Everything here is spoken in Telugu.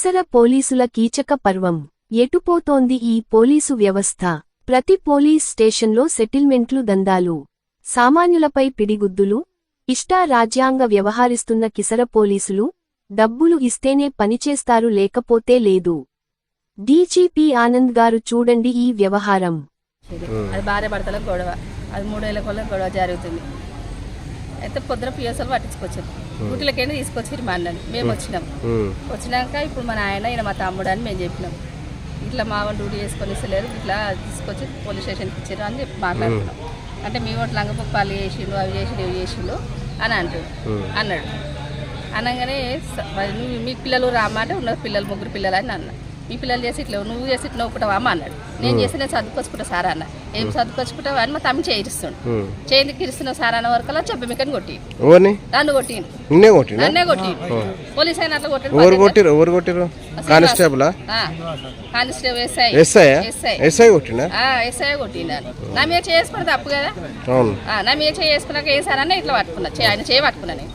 కిసర పోలీసుల కీచక పర్వం ఎటుపోతోంది ఈ పోలీసు వ్యవస్థ? ప్రతి పోలీస్ స్టేషన్లో సెటిల్మెంట్లు దందాలు, సామాన్యులపై పిడిగుద్దులు, ఇష్టారాజ్యాంగ వ్యవహరిస్తున్న కిసర పోలీసులు డబ్బులు ఇస్తేనే పనిచేస్తారు, లేకపోతే లేదు. డీజీపీ ఆనంద్ గారు చూడండి ఈ వ్యవహారం. అది భార్య భర్తల గొడవ, అది 3 ఏళ్ల కొల్ల గొడవ జరుగుతుంది. అయితే పొద్దున పిఎస్ఎల్ పట్టించుకొచ్చారు, డ్యూటీలకైనా తీసుకొచ్చారు మా అన్నని. మేము వచ్చినాక ఇప్పుడు మా నాయన ఈయన మా తమ్ముడు అని మేము చెప్పినాం. ఇట్లా మా వాళ్ళు డ్యూటీ చేసుకొని ఇస్తలేరు, ఇట్లా తీసుకొచ్చి పోలీస్ స్టేషన్కి ఇచ్చారు అని చెప్పి మాట్లాడుతున్నాం. అంటే మీ ఓట్లు లంగపొప్పాలు చేసిండు, అవి చేసిండు, ఇవి చేసిండు అని అన్నాడు. అనగానే మీ పిల్లలు రామ్మంటే ఉన్నారు పిల్లలు, 3 పిల్లలు అని అన్న. మీ పిల్లలు చేసి ఇట్లా నువ్వు చేసి ఇట్లా నవ్వుకుంటావా అమ్మ అన్నాడు. నేను చేసి నేను చదువుకొచ్చుకుంటా సార్ అన్న. ఏం చదువుకొచ్చుకుంటావా అని మా తమ్మి చేయిస్తున్నాడు. చేయిందుకు ఇస్తున్నావు సార్ అన్న వరకు అలా చెప్పి మీకని కొట్టి నన్ను నన్నే కొట్టి పోలీస్ అయినా అట్లా కొట్టాడు. కానిస్టేబుల్ ఎస్ఐ కొట్టినాను. నా మీద చేసుకున్నా తప్పు కదా. నా మీద చేసుకున్నాక ఏ సార్ అన్న ఇట్లా పట్టుకున్నా, ఆయన చేయి పట్టుకున్నా నేను.